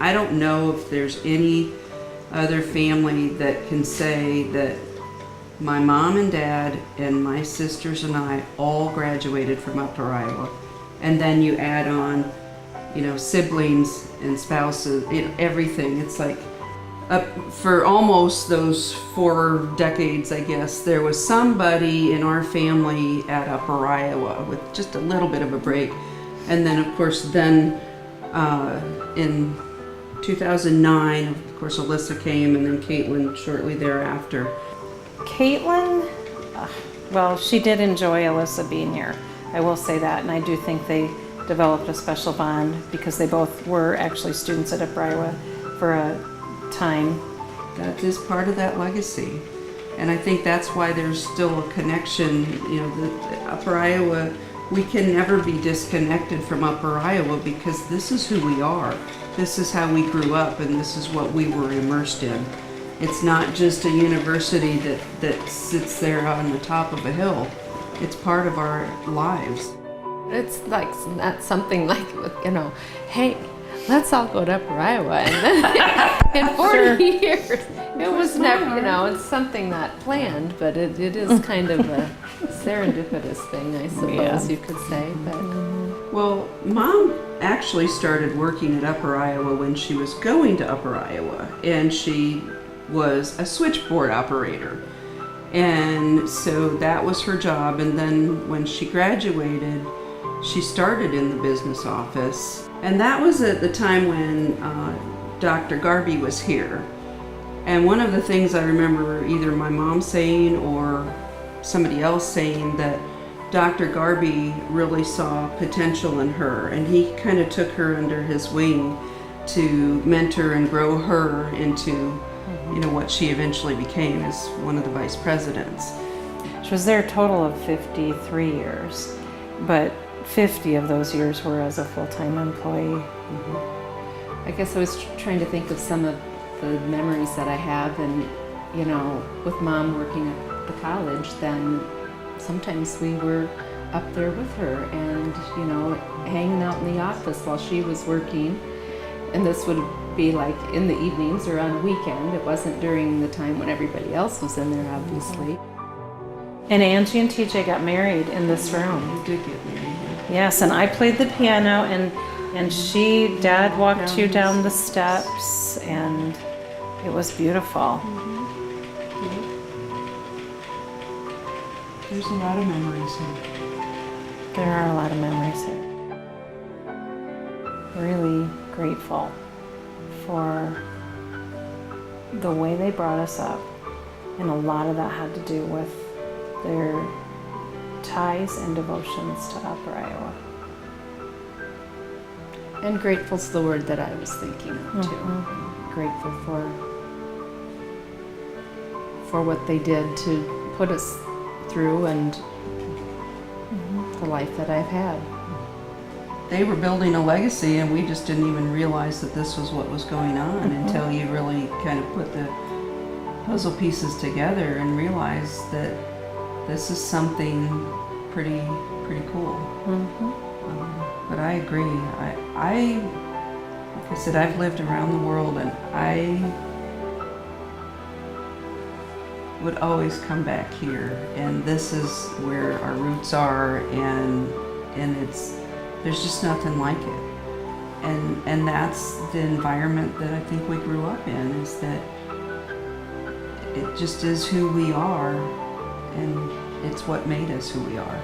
I don't know if there's any other family that can say that my mom and dad and my sisters and I all graduated from Upper Iowa. And then you add on, siblings and spouses, everything. It's like for almost those 4 decades, I guess, there was somebody in our family at Upper Iowa with just a little bit of a break. And then, of course, in 2009, of course, Alyssa came, and then Caitlin shortly thereafter. Caitlin, well, she did enjoy Alyssa being here. I will say that, and I do think they developed a special bond because they both were actually students at Upper Iowa for a time. That is part of that legacy, and I think that's why there's still a connection. The Upper Iowa, we can never be disconnected from Upper Iowa because this is who we are. This is how we grew up, and this is what we were immersed in. It's not just a university that sits there on the top of a hill. It's part of our lives. It's like not something like, hey, let's all go to Upper Iowa. And then in 40 years, it was never, it's something not planned, but it is kind of a serendipitous thing, I suppose you could say. But well, Mom actually started working at Upper Iowa when she was going to Upper Iowa, and she was a switchboard operator. And so that was her job. And then when she graduated, she started in the business office. And that was at the time when Dr. Garby was here. And one of the things I remember either my mom saying or somebody else saying that Dr. Garby really saw potential in her, and he kind of took her under his wing to mentor and grow her into what she eventually became as one of the vice presidents. She was there a total of 53 years, but 50 of those years were as a full-time employee. I guess I was trying to think of some of the memories that I have, and with Mom working at the college, then sometimes we were up there with her and hanging out in the office while she was working. And this would be like in the evenings or on a weekend. It wasn't during the time when everybody else was in there, obviously. And Angie and TJ got married in this room. They did get married. Yes, and I played the piano, and Dad walked you down the steps, and it was beautiful. There's a lot of memories here. There are a lot of memories here. Really grateful for the way they brought us up, and a lot of that had to do with their ties and devotions to Upper Iowa. And grateful's the word that I was thinking of too. Grateful for what they did to put us through and the life that I've had. They were building a legacy, and we just didn't even realize that this was what was going on until you really kind of put the puzzle pieces together and realize that this is something pretty cool. But I agree. Like I said, I've lived around the world, and I would always come back here. And this is where our roots are, and there's just nothing like it. And that's the environment that I think we grew up in, is that it just is who we are, and it's what made us who we are.